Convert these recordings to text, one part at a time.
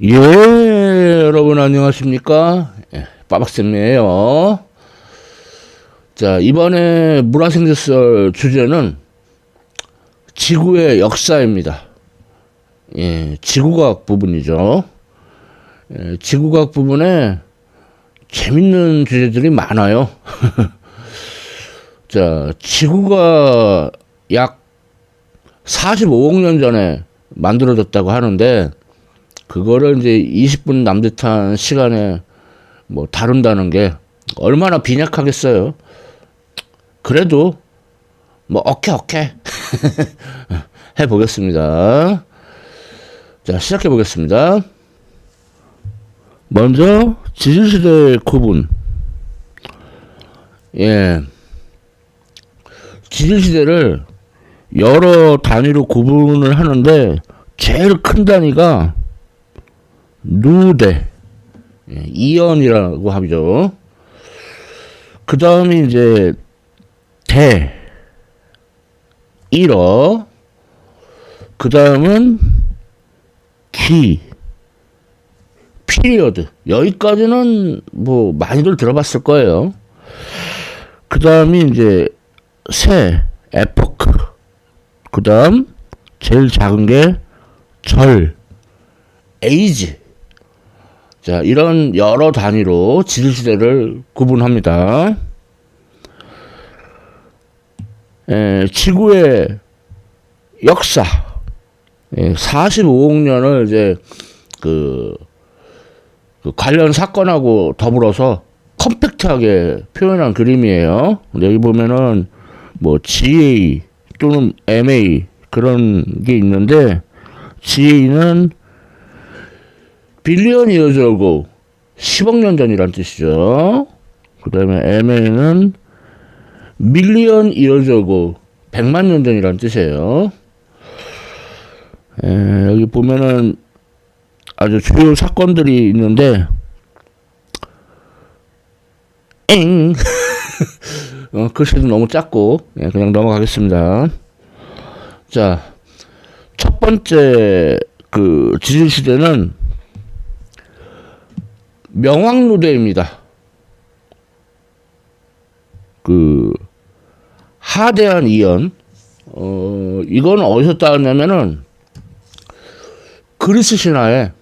예, 여러분 안녕하십니까? 예, 빠박쌤이에요. 자, 이번에 물화생지설 주제는 지구의 역사입니다. 예, 지구과학 부분이죠. 예, 지구과학 부분에 재밌는 주제들이 많아요. 자, 지구가 약 45억 년 전에 만들어졌다고 하는데, 그거를 이제 20분 남짓한 시간에 뭐 다룬다는 게 얼마나 빈약하겠어요. 그래도 뭐 오케이 해보겠습니다. 자, 시작해 보겠습니다. 먼저 지질시대 구분. 예, 지질시대를 여러 단위로 구분을 하는데 제일 큰 단위가 누대, 이연이라고 하죠. 그 다음에 이제 대, 일어, 그 다음은 기, 피리어드. 여기까지는 뭐 많이들 들어봤을 거예요. 그 다음에 이제 세, 에포크. 그 다음 제일 작은 게 절, 에이지. 자, 이런 여러 단위로 지질시대를 구분합니다. 지구의 역사. 45억 년을 이제 그 관련 사건하고 더불어서 컴팩트하게 표현한 그림이에요. 여기 보면은 뭐 GA 또는 MA 그런 게 있는데, GA는 빌리언 이어즈 어고 10억 년 전이란 뜻이죠. 그 다음에 MA는 밀리언 이어즈 어고 100만 년 전이란 뜻이에요. 여기 보면은 아주 주요 사건들이 있는데, 글씨도 너무 작고 그냥 넘어가겠습니다. 자, 첫 번째 그 지질시대는 명왕누대입니다. 그 하대한 이연. 이건 어디서 따왔냐면은 그리스 신화의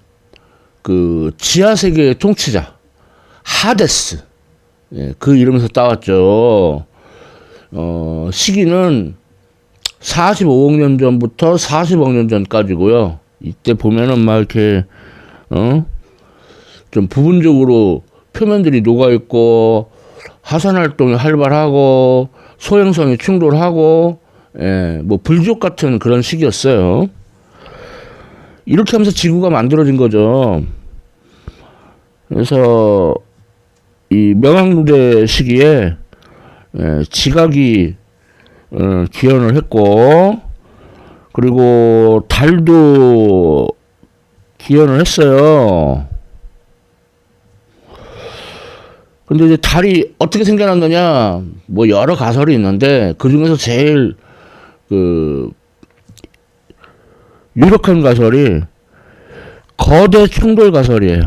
그 지하세계의 통치자 하데스, 그 이름에서 따왔죠. 시기는 45억 년 전부터 40억 년 전까지고요. 이때 보면은 막 이렇게 좀 부분적으로 표면들이 녹아있고 하산활동이 활발하고 소행성이 충돌하고 뭐 불족 같은 그런 시기였어요. 이렇게 하면서 지구가 만들어진 거죠. 그래서 이 명왕누대 시기에 지각이 기원을 했고, 그리고 달도 기원을 했어요. 근데 이제 달이 어떻게 생겨났느냐, 뭐 여러 가설이 있는데, 그 중에서 제일 그 유력한 가설이 거대 충돌 가설이에요.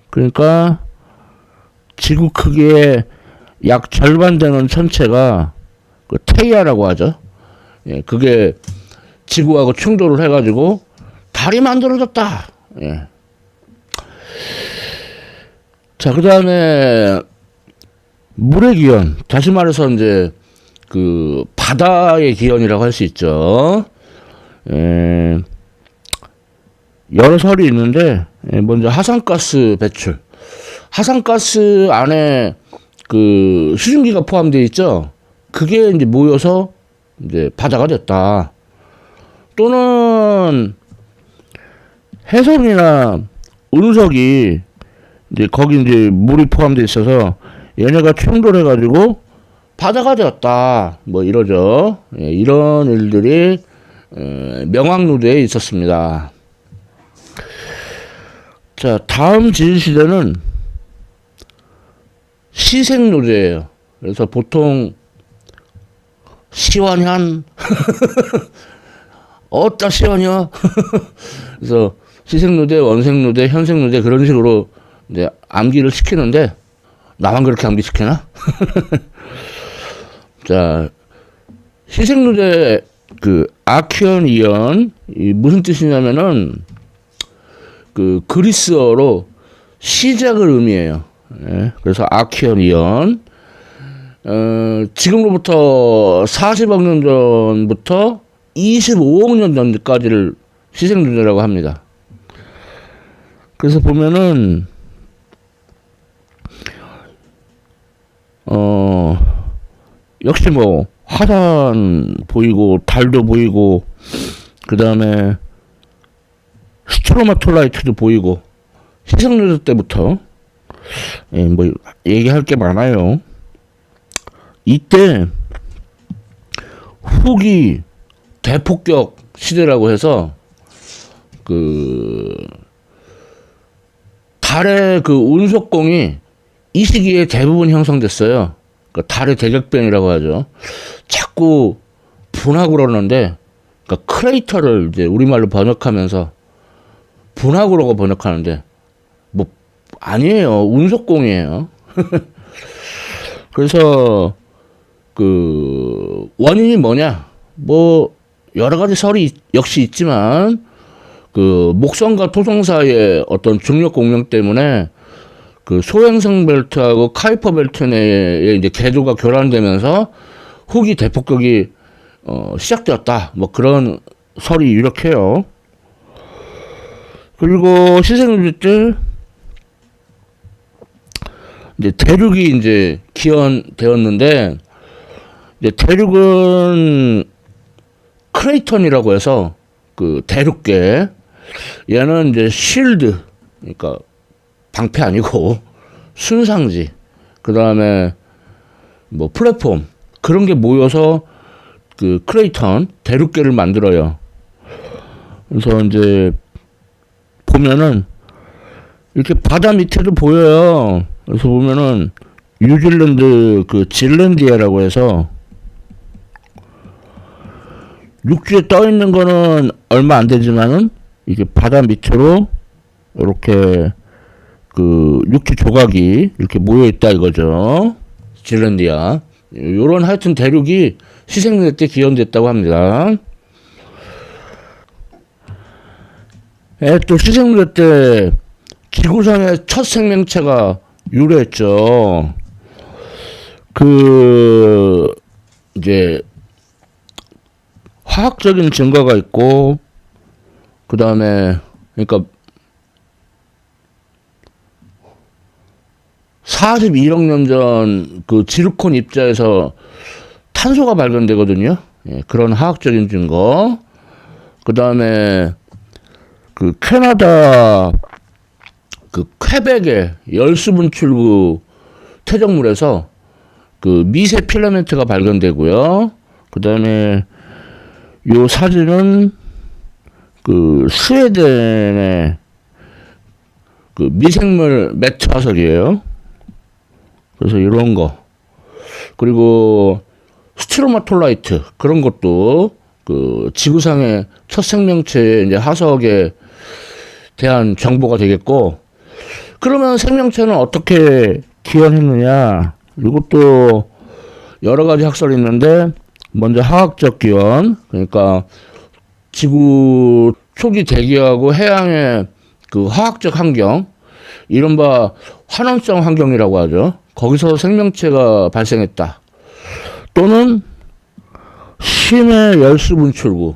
그러니까 지구 크기의 약 절반 되는 천체가 그 테이아라고 하죠. 그게 지구하고 충돌을 해가지고 달이 만들어졌다. 자, 그 다음에 물의 기원, 다시 말해서 이제 그 바다의 기원이라고 할 수 있죠. 여러 설이 있는데, 먼저 하산가스 배출. 하산가스 안에 그 수증기가 포함되어 있죠. 그게 이제 모여서 이제 바다가 됐다. 또는 해성이나 운석이 이제 거기 이제 물이 포함되어 있어서 얘네가 충돌해가지고 바다가 되었다. 뭐 이러죠. 이런 일들이 명왕누대에 있었습니다. 자, 다음 지질시대는 시생누대예요. 그래서 보통 시원한 어따 시원이요. 그래서 시생누대, 원생누대, 현생누대 그런 식으로 이제 암기를 시키는데 나만 그렇게 암기시키나? 자, 시생누대 그 아키언 이언 이 무슨 뜻이냐면은 그 그리스어로 시작을 의미해요. 예, 그래서 아키언 이언 지금으로부터 40억 년 전부터 25억 년 전까지를 시생누대라고 합니다. 그래서 보면은 역시 뭐 화산 보이고 달도 보이고 그 다음에 스트로마톨라이트도 보이고 시생누대 때부터 뭐 얘기할 게 많아요. 이때 후기 대폭격 시대라고 해서 그 달의 그 운석공이 이 시기에 대부분 형성됐어요. 그 달의 대격변이라고 하죠. 자꾸 분화구 그러는데 그러니까 크레이터를 이제 우리말로 번역하면서 분화구라고 번역하는데 뭐 아니에요. 운석공이에요. 그래서 그 원인이 뭐냐? 뭐 여러 가지 설이 역시 있지만 그 목성과 토성 사이의 어떤 중력 공명 때문에 그 소행성 벨트하고 카이퍼 벨트 내에 이제 궤도가 교란되면서 후기 대폭격이 시작되었다. 뭐 그런 설이 유력해요. 그리고 시생누대 때 이제 대륙이 이제 기원되었는데 이제 대륙은 크레이턴이라고 해서 그 대륙계 얘는 이제 실드 그러니까 방패 아니고 순상지 그 다음에 뭐 플랫폼 그런 게 모여서 그 크레이턴 대륙계를 만들어요. 그래서 이제 보면은 이렇게 바다 밑에도 보여요. 그래서 보면은 뉴질랜드 그 질랜디아라고 해서 육지에 떠 있는 거는 얼마 안 되지만은 이게 바다 밑으로 이렇게 그 육지 조각이 이렇게 모여 있다 이거죠. 질랜디아. 요런 하여튼 대륙이 시생누대 때 기원됐다고 합니다. 또 시생누대 때 지구상의 첫 생명체가 유래했죠. 그 이제 화학적인 증거가 있고 그 다음에 그러니까 41억 년 전 그 지르콘 입자에서 탄소가 발견되거든요. 예, 그런 화학적인 증거. 그 다음에 그 캐나다 그 퀘벡의 열수분출구 퇴적물에서 그 미세 필라멘트가 발견되고요. 그 다음에 요 사진은 그 스웨덴의 그 미생물 매트 화석이에요. 그래서 이런 거. 그리고 스트로마톨라이트 그런 것도 그 지구상의 첫 생명체의 이제 화석에 대한 정보가 되겠고, 그러면 생명체는 어떻게 기원했느냐? 이것도 여러 가지 학설이 있는데, 먼저 화학적 기원, 그러니까 지구 초기 대기하고 해양의 그 화학적 환경, 이른바 환원성 환경이라고 하죠. 거기서 생명체가 발생했다. 또는 심해 열수 분출구.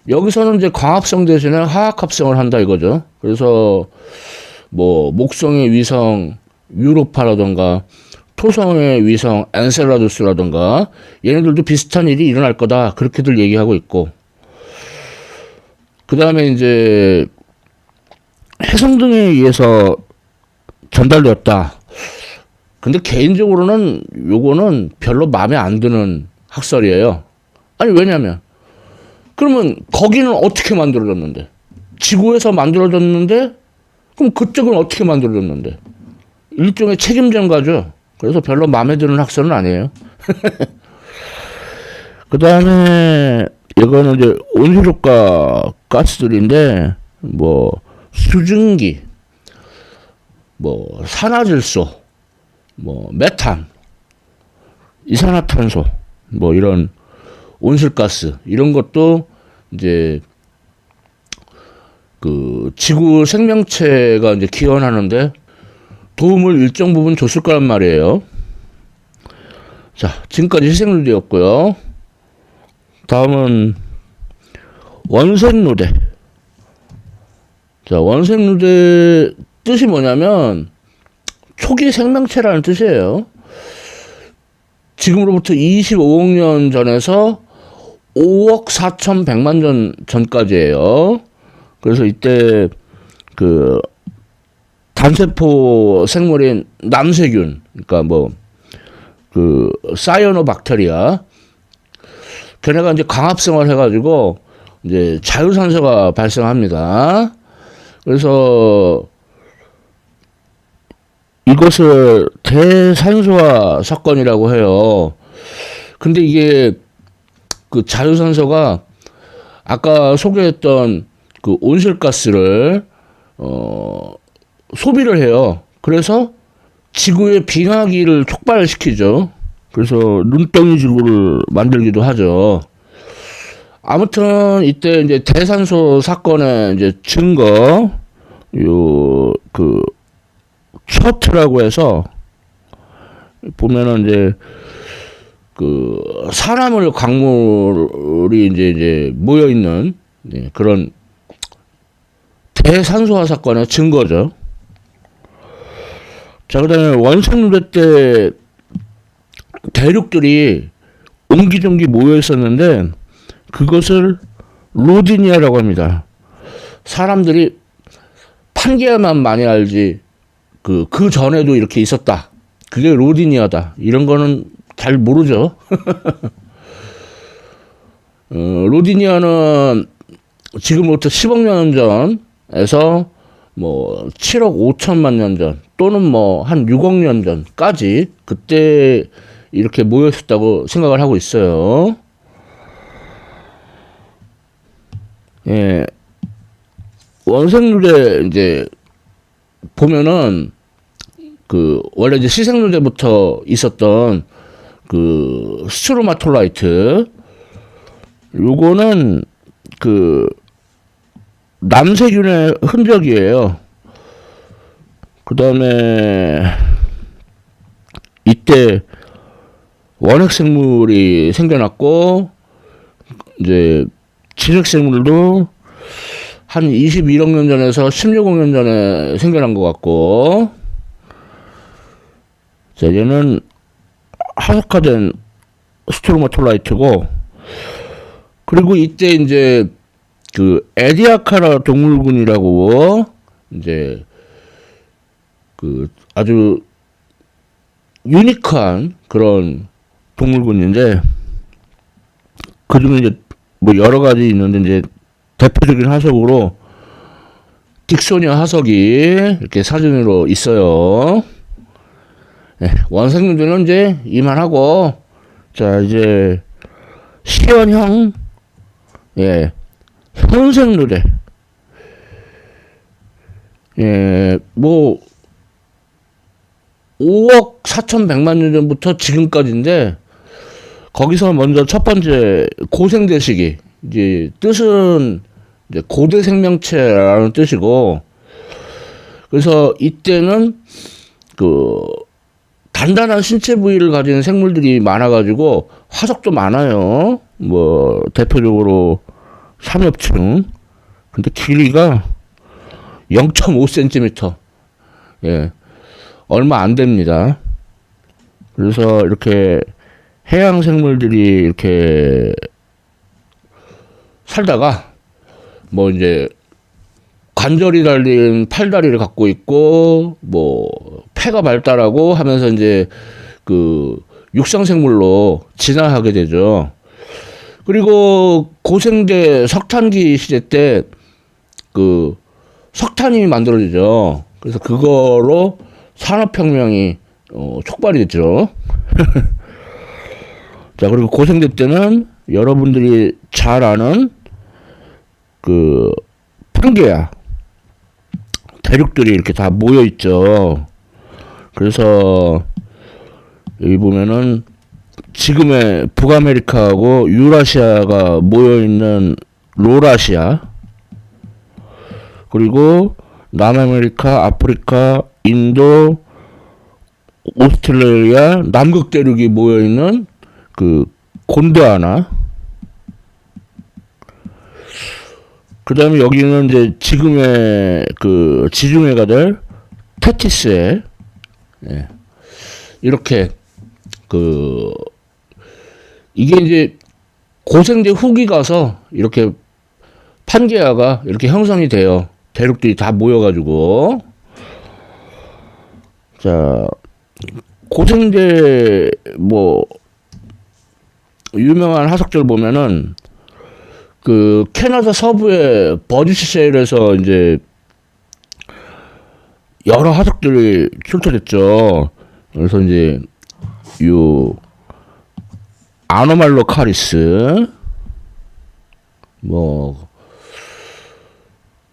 여기서는 이제 광합성 대신에 화학합성을 한다 이거죠. 그래서 뭐 목성의 위성 유로파라던가 토성의 위성 엔셀라두스라던가 얘네들도 비슷한 일이 일어날 거다. 그렇게들 얘기하고 있고. 그 다음에 이제 해성 등에 의해서 전달되었다. 근데 개인적으로는 요거는 별로 마음에 안 드는 학설이에요. 아니 왜냐면 그러면 거기는 어떻게 만들어졌는데? 지구에서 만들어졌는데 그럼 그쪽은 어떻게 만들어졌는데? 일종의 책임전가죠. 그래서 별로 마음에 드는 학설은 아니에요. 그 다음에 이거는 이제 온실효과 가스들인데 뭐 수증기, 뭐 산화질소, 뭐 메탄, 이산화탄소, 뭐 이런 온실가스 이런 것도 이제 그 지구 생명체가 이제 기원하는데 도움을 일정 부분 줬을 거란 말이에요. 자, 지금까지 희생누대였고요. 다음은 원색누대. 자, 원색누대 뜻이 뭐냐면 초기 생명체라는 뜻이에요. 지금으로부터 25억 년 전에서 5억 4,100만 년 전까지예요. 그래서 이때 그 단세포 생물인 남세균, 그러니까 뭐 그 사이아노박테리아, 걔네가 이제 광합성을 해가지고 이제 자유산소가 발생합니다. 그래서 이것을 대산소화 사건이라고 해요. 근데 이게 그 자유산소가 아까 소개했던 그 온실가스를 소비를 해요. 그래서 지구의 빙하기를 촉발시키죠. 그래서 눈덩이 지구를 만들기도 하죠. 아무튼 이때 이제 대산소 사건의 이제 증거, 그 차트라고 해서 보면은 이제 그 산화물 광물이 이제 모여 있는 그런 대산소화 사건의 증거죠. 자, 그다음에 원색누대 때 대륙들이 옹기종기 모여 있었는데 그것을 로디니아라고 합니다. 사람들이 판게아만 많이 알지 그 전에도 이렇게 있었다. 그게 로디니아다. 이런 거는 잘 모르죠. 로디니아는 지금부터 10억 년 전에서 뭐 7억 5천만 년 전 또는 뭐 한 6억 년 전까지 그때 이렇게 모였었다고 생각을 하고 있어요. 예. 원색누대 이제 보면은 그 원래 이제 시생누대부터 있었던 그 스트로마톨라이트, 요거는 그 남세균의 흔적이에요. 그 다음에 이때 원핵생물이 생겨났고 이제 지핵생물도 한 21억 년 전에서 16억 년 전에 생겨난 것 같고, 자, 얘는 하석화된 스트로마톨라이트고, 그리고 이때 이제 그 에디아카라 동물군이라고 이제 그 아주 유니크한 그런 동물군인데, 그 중에 이제 뭐 여러 가지 있는데 이제 대표적인 화석으로 딕소니아 화석이 이렇게 사진으로 있어요. 네, 원색누대는 이제 이만하고, 자, 이제 시연형, 예, 현색누대. 예, 뭐 5억 4,100만 년 전부터 지금까지인데, 거기서 먼저 첫 번째 고생대시기, 이제 뜻은 이제 고대 생명체라는 뜻이고, 그래서 이때는 그 단단한 신체 부위를 가진 생물들이 많아가지고 화석도 많아요. 뭐 대표적으로 삼엽충. 근데 길이가 0.5cm. 예, 얼마 안 됩니다. 그래서 이렇게 해양 생물들이 이렇게 살다가 뭐 이제 관절이 달린 팔다리를 갖고 있고 뭐 폐가 발달하고 하면서 이제 그 육상 생물로 진화하게 되죠. 그리고 고생대 석탄기 시대 때 그 석탄이 만들어지죠. 그래서 그거로 산업혁명이 촉발이 됐죠. 자, 그리고 고생대 때는 여러분들이 잘 아는 그 판게야. 대륙들이 이렇게 다 모여 있죠. 그래서 여기 보면은 지금의 북아메리카하고 유라시아가 모여 있는 로라시아, 그리고 남아메리카, 아프리카, 인도, 오스트레일리아, 남극 대륙이 모여 있는 그 곤드와나. 그 다음에 여기는 이제 지금의 그 지중해가 될 테티스에, 예, 이렇게 그 이게 이제 고생대 후기 가서 이렇게 판게아가 이렇게 형성이 돼요. 대륙들이 다 모여가지고. 자, 고생대 뭐 유명한 하석들 보면은 그 캐나다 서부의 버디스 셰일에서 이제 여러 화석들이 출토됐죠. 그래서 이제 요 아노말로 카리스, 뭐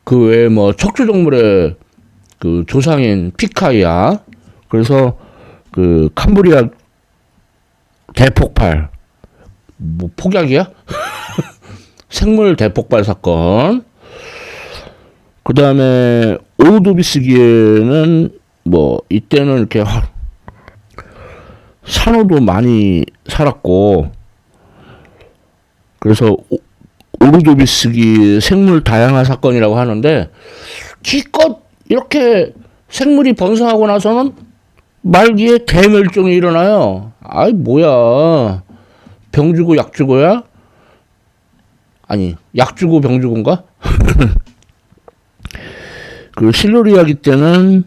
그 외에 뭐 척추동물의 그 조상인 피카이아, 그래서 그 캄브리아 대폭발, 뭐 폭약이야? 생물 대폭발 사건. 그 다음에 오르도비스기에는 뭐 이때는 이렇게 산호도 많이 살았고, 그래서 오르도비스기 생물 다양화 사건이라고 하는데, 기껏 이렇게 생물이 번성하고 나서는 말기에 대멸종이 일어나요. 아이 뭐야, 병 주고 약 주고야? 아니, 약 주고 병 주고인가? 그 실루리아기 때는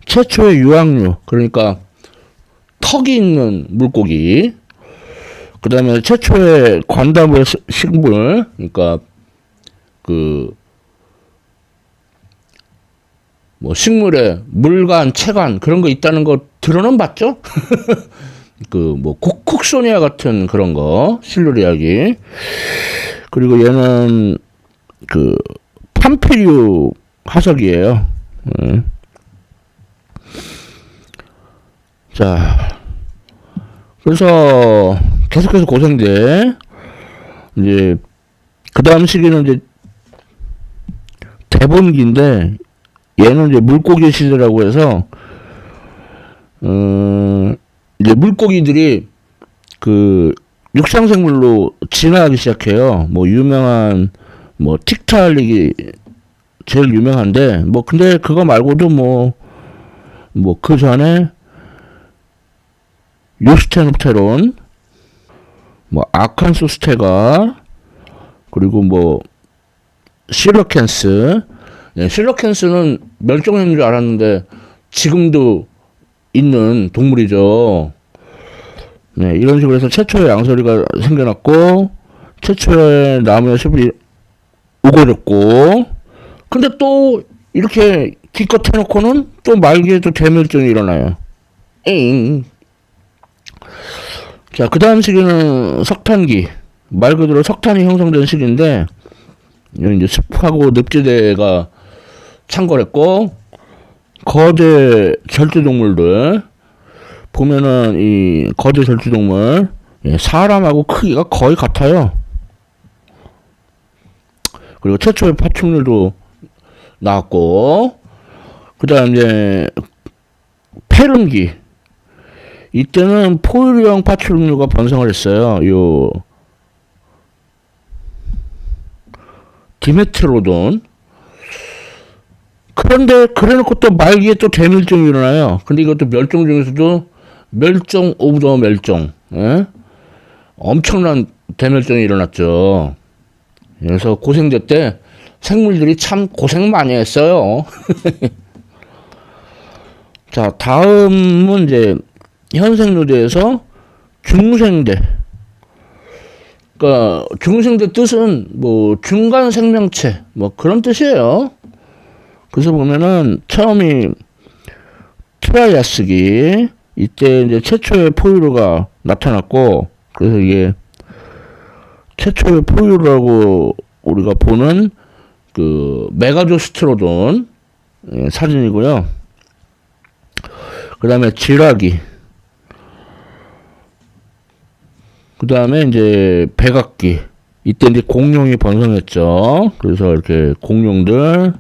최초의 유황류, 그러니까 턱이 있는 물고기, 그 다음에 최초의 관다부의 식물, 그러니까 그 뭐 식물에 물관, 체관 그런 거 있다는 거 들어는 봤죠? 그 뭐 쿡소니아 같은 그런 거 실루리아기. 그리고 얘는 그 팜피류 화석이에요. 자, 그래서 계속해서 고생돼. 이제 그 다음 시기는 이제 대본기인데, 얘는 이제 물고기 시대라고 해서 이제 물고기들이 그 육상생물로 진화하기 시작해요. 뭐 유명한 뭐 틱탈릭이 제일 유명한데, 뭐 근데 그거 말고도 뭐 그 전에 요스테노테론, 뭐 아칸소스테가, 그리고 뭐 실러캔스. 네, 실러캔스는 멸종한 줄 알았는데 지금도 있는 동물이죠. 네, 이런 식으로 해서 최초의 양서리가 생겨났고, 최초의 나무의 숲이 우거졌고, 근데 또 이렇게 기껏 해놓고는 또 말기에 또 대멸종이 일어나요. 에잉. 자, 그 다음 시기는 석탄기. 말 그대로 석탄이 형성된 시기인데, 이제 습하고 늪지대가 창궐했고, 거대 절주동물들 보면은 이 거대 절주동물, 사람하고 크기가 거의 같아요. 그리고 최초의 파충류도 나왔고, 그 다음 이제 페름기. 이때는 포유류형 파충류가 번성을 했어요. 요 디메트로돈. 그런데 그래놓고 또 말기에 또 대멸종이 일어나요. 근데 이것도 멸종 중에서도 멸종 오브 더 멸종, 예? 엄청난 대멸종이 일어났죠. 그래서 고생대 때 생물들이 참 고생 많이 했어요. 자, 다음은 이제 현생류대에서 중생대. 그러니까 중생대 뜻은 뭐 중간 생명체 뭐 그런 뜻이에요. 그래서 보면은 처음이 트라이아스기, 이때 이제 최초의 포유류가 나타났고, 그래서 이게 최초의 포유류라고 우리가 보는 그 메가조스트로돈 사진이고요. 그 다음에 지라기. 그 다음에 이제 백악기. 이때 이제 공룡이 번성했죠. 그래서 이렇게 공룡들.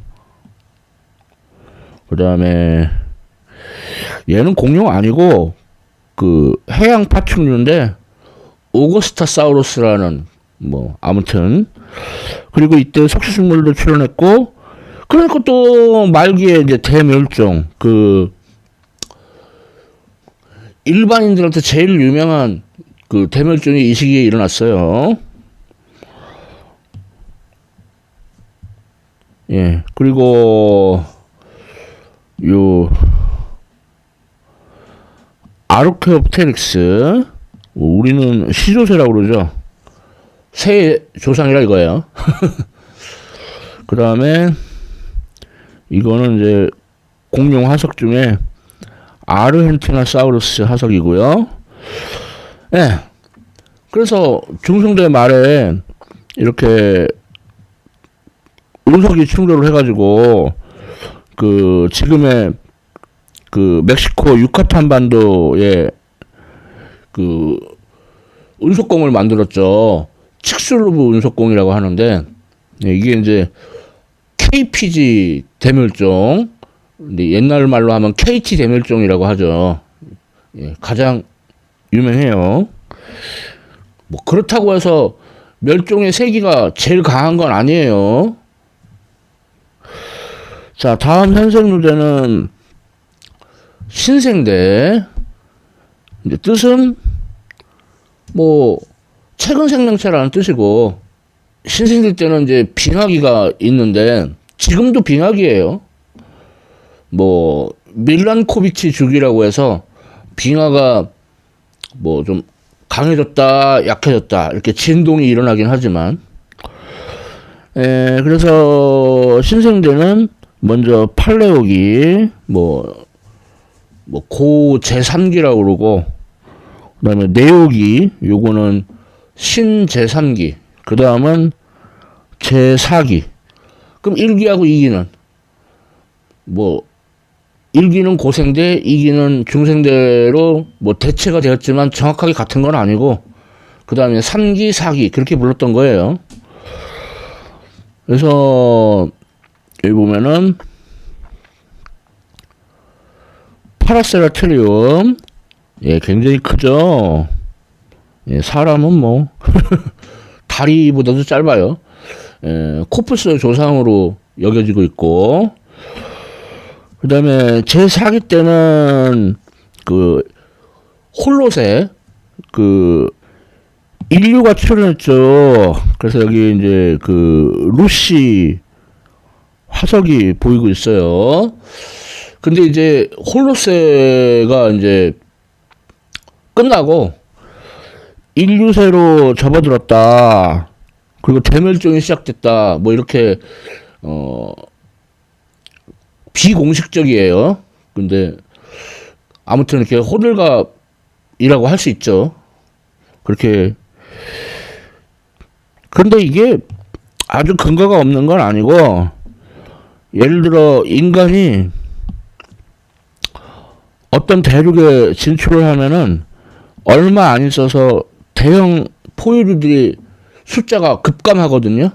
그 다음에 얘는 공룡 아니고 그 해양 파충류인데 오거스타사우루스라는 뭐 아무튼 그리고 이때 석시식물도 출연했고 그러니까 또 말기에 이제 대멸종 그 일반인들한테 제일 유명한 그 대멸종이 이 시기에 일어났어요. 예, 그리고 요 아르케옵테릭스 우리는 시조새라고 그러죠. 새의 조상이라 이거예요. 그 다음에 이거는 이제 공룡 화석 중에 아르헨티나사우루스 화석이고요. 예. 그래서 중성대 말에 이렇게 운석이 충돌을 해가지고 그 지금의 그 멕시코 유카탄 반도에 그 운석공을 만들었죠. 칙스루브 운석공이라고 하는데 이게 이제 KPG 대멸종, 근데 옛날 말로 하면 KT 대멸종이라고 하죠. 예, 가장 유명해요. 뭐 그렇다고 해서 멸종의 세기가 제일 강한 건 아니에요. 자, 다음 현생류대는 신생대. 이제 뜻은 뭐 최근 생명체라는 뜻이고 신생대 때는 이제 빙하기가 있는데 지금도 빙하기예요. 뭐 밀란코비치 주기라고 해서 빙하가 뭐 좀 강해졌다 약해졌다 이렇게 진동이 일어나긴 하지만 그래서 신생대는 먼저 팔레오기 뭐 고 제3기라고 그러고 그 다음에 네오기 요거는 신 제3기 그 다음은 제4기. 그럼 1기하고 2기는 뭐 1기는 고생대 2기는 중생대로 뭐 대체가 되었지만 정확하게 같은 건 아니고 그 다음에 3기 4기 그렇게 불렀던 거예요. 그래서 여기 보면은 파라세라트리움 예, 굉장히 크죠. 예, 사람은 뭐 다리보다도 짧아요. 예, 코뿔소의 조상으로 여겨지고 있고 그 다음에 제4기 때는 그 홀로세 그 인류가 출현했죠. 그래서 여기 이제 그 루시 화석이 보이고 있어요. 근데 이제 홀로세가 이제 끝나고 인류세로 접어들었다. 그리고 대멸종이 시작됐다. 뭐 이렇게 비공식적이에요. 근데 아무튼 이렇게 호들갑이라고 할 수 있죠. 그렇게. 근데 이게 아주 근거가 없는 건 아니고 예를 들어 인간이 어떤 대륙에 진출을 하면은 얼마 안 있어서 대형 포유류들이 숫자가 급감하거든요.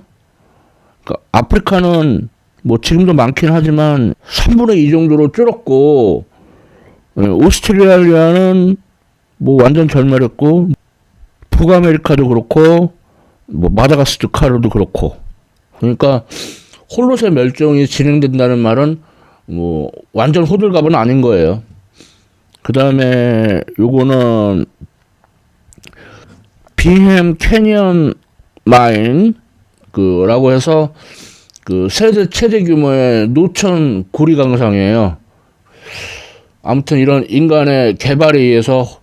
그러니까 아프리카는 뭐 지금도 많긴 하지만 3분의 2 정도로 줄었고 오스트레일리아는 뭐 완전 절멸했고 북아메리카도 그렇고 뭐 마다가스카르도 그렇고 그러니까 홀로세 멸종이 진행된다는 말은 뭐 완전 호들갑은 아닌 거예요. 그 다음에 요거는 빙햄 캐니언 마인 그라고 해서 그 세계 최대 규모의 노천 구리 강상이에요. 아무튼 이런 인간의 개발에 의해서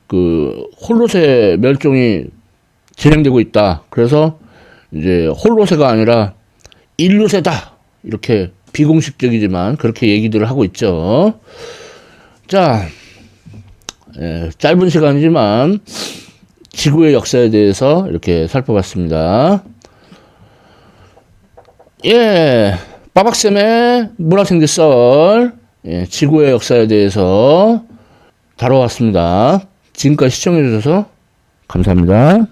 그 홀로세 멸종이 진행되고 있다. 그래서 이제 홀로세가 아니라 인류세다. 이렇게 비공식적이지만 그렇게 얘기들을 하고 있죠. 자, 짧은 시간이지만 지구의 역사에 대해서 이렇게 살펴봤습니다. 예, 빠박쌤의 문학생들 썰, 예, 지구의 역사에 대해서 다뤄왔습니다. 지금까지 시청해주셔서 감사합니다.